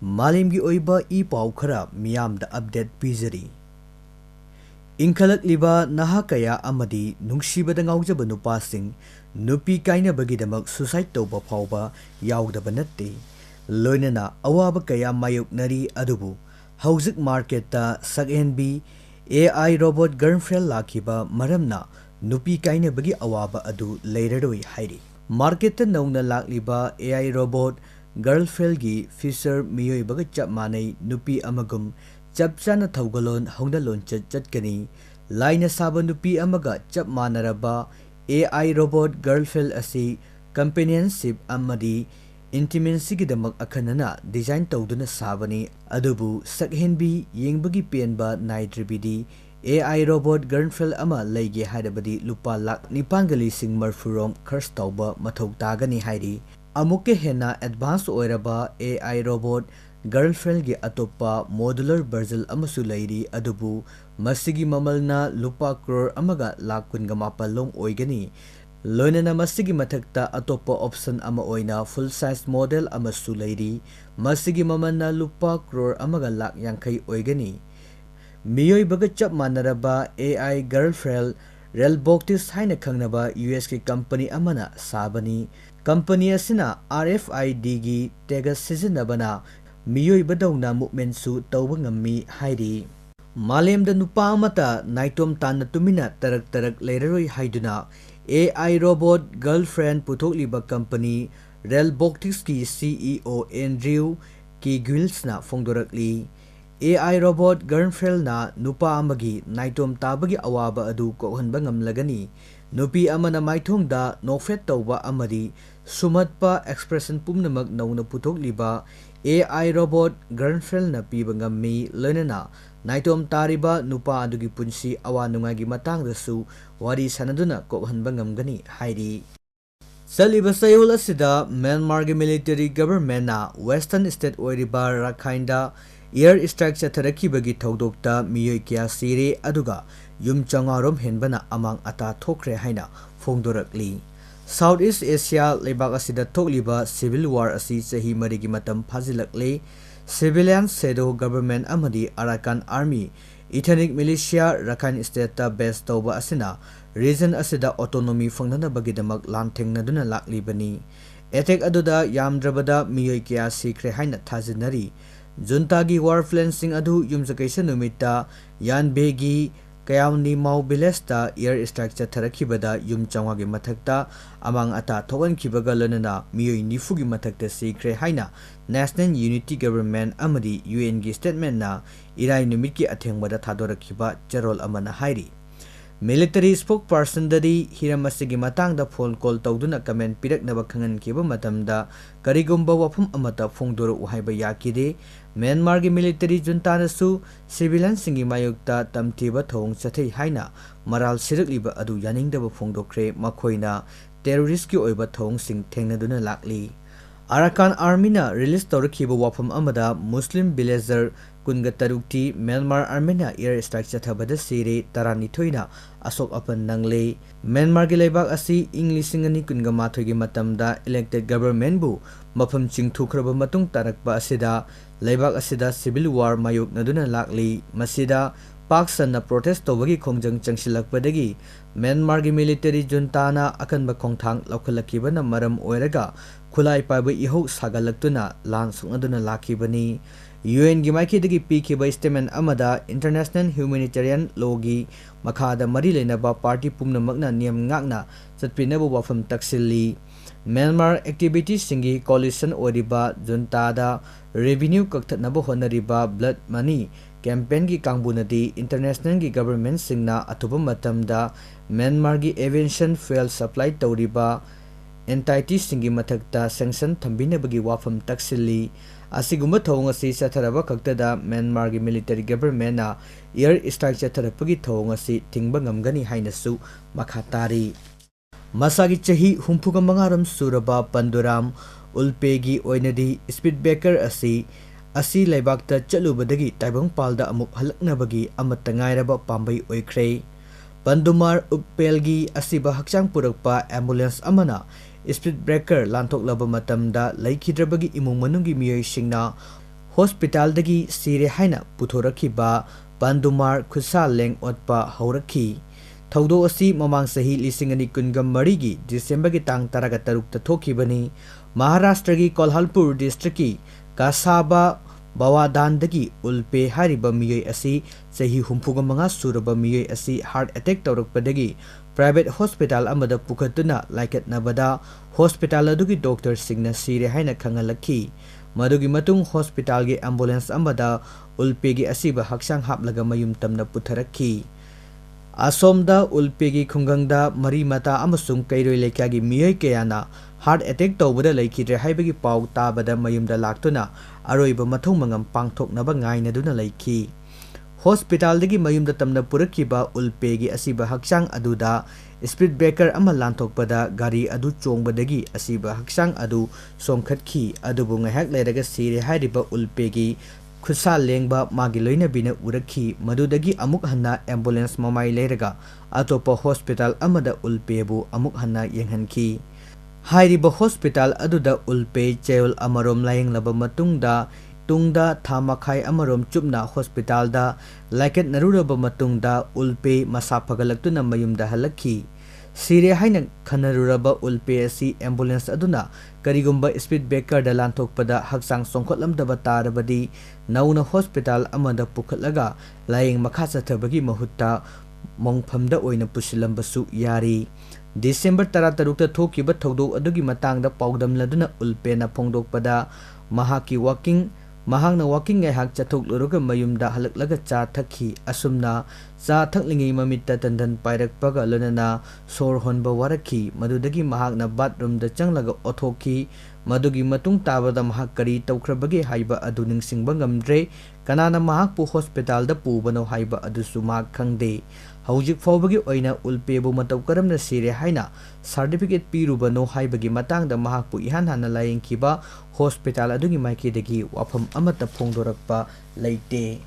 Malimgi oiba I pau khara miyamda update pizari. Inkhalaklibba naha kaya amadi nungsibada ngaujaba nupasing nupi kainabagidamak suicide tawba phawba yaudaba natte. Loinana awaba kaya mayoknari adubu hauzik marketta sakhenbi AI robot girlfriend lakiba maramna nupi kainabagi awaba adu leiroidouri hairi. Marketta nauna lakliba AI robot girlfriend gi feature miyoi baga chap manai nupi amagum chap chana thaugalon hongdalon chatkani laina saba nupi amaga chap manaraba AI robot girlfriend asi companionship amadi intimacy gidamak akhanana design tawduna sabani adubu sakhenbi yengbagi penba naidribidi AI robot girlfriend ama leige haidabadi lupa lak nipangali sing marfurom khars tawba mathau tagani hairi. Amuke hena advanced oiraba AI robot girlfriend gi atopa modular version amasu leiri adubu masigi mamalna lupa crore amaga lakun gamapalong oigani. Loinana masigi mathakta atopa option ama oina full size model amasu leiri masigi mamalna lupa crore amaga lak yankai oigani. Miyoi baga chap manaraba AI girlfriend relboktis haina khangnaba US ki company amana sabani. Company asina RFID gi tega sizinabana miyoi badawna movement su tawba ngammi hairi. Malemda nupa amata naitom tanna tumina tarak leiroi haiduna AI robot girlfriend puthokliba company relboktis ki CEO Andrew ki Gilsna fongdorakli. AI robot girlfriend na nupa amagi naitom tabagi awaba adu kokhanba ngamlagani. Nupi amana maithongda nofet tawba amadi sumatpa expression pumnamak nauna puthokliba AI robot girlfriend na piba ngammi loinana naitom tariba nupa adugi punsi awanungagi matangdasu wari sanaduna kokhanba ngamgani hairi. Saliba sayol asida Myanmar gi military government na western state oiriba Rakhainda air strike chatharakibagi thaudokta miyoi kya Sire aduga yum changarom henbana amang ata thokre haina fongdorakli. Southeast Asia lebak asida thokliba civil war asi chahi marigi matam phajilakle. Civilian shadow government amadi Arakan army ethnic militia Rakhine state ta base tawba asina region asida autonomy fangnana bagidamak lanthengna duna laklibani. Attack aduda yamdrabada miyoi kya sikre haina thajinari. Junta gi war flensing adu yumjakaisa numita yanbegi kayamni mau bilesta air strike chatharakibada yum changwagi mathakta amang ata thogankibaga lonana miyoi nifugi mathakta sikre haina National Unity Government amadi UN gi statement na irai numit ki athengbada thadorakiba charol amana hairi. Military spokesperson dadi hiramasigi matangda phone call tawduna comment piraknaba khangan kiba matamda karigumba wafum amata phongdoro uhaiba yakide. Myanmar gi military junta nasu civilian singi mayukta tamtiba thong chathei haina maral sirakliba adu yaningdaba phongdokre makhoina terrorist ki oiba thong sing thengnaduna lakli. Arakan army na release tawrakhiba wafum amada Muslim villager kunga tarukti Myanmar army na air strike chathabada Sire tarani thoina asok apan nangle. Myanmar gi leibak asi inglisingani kunga mathoi gi matamda elected government bu mafam chingthukraba matung tarakpa asida leibak asida civil war mayok naduna lakli. Masida Pakistan na protest tawagi khongjang changsilakpadagi Myanmar gi military junta na akanba khongthang laukhalakkiba na maram oiraga khulai paiba ihau sagalaktuna lan sungaduna lakibani. UN gi maikidagi pikiba statement amada international humanitarian law gi makhada mari lenaba party pumnamakna niyam ngakna chatpinaba wafam taksilli. Myanmar activities singi coalition oriba junta da revenue kakthatnaba honariba blood money campaign gi kangbunadi international gi government singna athuba matamda Myanmar gi aviation fuel supply tawriba entity singi mathakta sanction thambinabagi wafam taksilli. Asigumba thawng asi chatharaba kaktada Myanmar gi military government na air strike chatharapagi thawng asi thingba ngamgani hainasu makhatari. Masagi chahi humpuga mangaram suraba Panduram ulpegi oinadi speed breaker asi leibakta chalubadagi taibang palda amuk halaknabagi amatta ngairaba pambai oikhre. Pandumar uppelgi asiba hakchang purakpa ambulance amana speed breaker lanthok laba matamda laikhidrabagi imung manungi miyoi singna hospital-dagi Sire haina puthoraki-ba Bandumar Khusa Leng Otpa Hauraki. Thaudo asi mamang sahi lising ani kungam marigi December ki tang taraga taruk ta thokibani. Maharashtra ki Kolhapur district ki Kasaba Bawadandagi ulpe hariba miyoi asi sahi humpuga manga suraba miyoi asi heart attack tawrakpadagi private hospital amada pukhatuna laikatnabada hospital adugi doctor singna Sire haina khangalakhi. Madugi matung hospital gi ambulance amada ulpegi asiba haksang haplaga mayum tamna putharakhi. Asomda ulpegi khungangda mari mata amasung kairoi lekagi miyoi kayana heart attack tawbada laikhidre haibagi paw tabada mayumda laktuna aroiba mathong mangam pangthoknaba ngainaduna laikhi. Hospital dagi mayumda tamna purakiba ulpegi asiba haksang aduda speed breaker ama lanthokpada gari adu chongbadagi asiba haksang adu songkhatkhi adubu ngahak leiraga Sire hariba ulpegi Khusa lengba magi loina bina urakhi madudagi amuk hanna ambulance mamai leiraga atopa hospital amada ulpebu amuk hanna yenghankhi. Hairiba hospital aduda ulpe cheul amarom layenglaba matungda tungda thamakhai amarom chupna hospital da laiket naruraba matungda ulpe masa phagalaktuna mayumda halakhi. Sire haina khanaruraba ulpe asi ambulance aduna karigumba speed breakerda lanthokpada haksang songkhotlamdaba tarabadi nauna hospital amada pukhatlaga layeng makha chathabagi mahutta mongphamda oina pusilambasu yari. December 13 ta thokiba thawdok adugi matangda pawdamladuna ulpena phongdokpada mahakna walking ngahak chathokluruga mayumda halaklaga cha thakhi asumna cha thaklingi mamitta tandan pairakpaga lonana sor honba warakhi madudagi mahakna bathroom da changlaga othokhi madugi matung tabada mahak kari tawkhrabagi haiba adu ningsingba ngamdre kanana mahakpu hospital da pubano haiba adusu mahak khangde. Haujik fawbagi oina ulpebu mataw karamna Sire haina certificate pirubano haibagi matangda mahakpu ihan hana layengkiba hospital adugi maikidagi wafam amata phongdorakpa leite.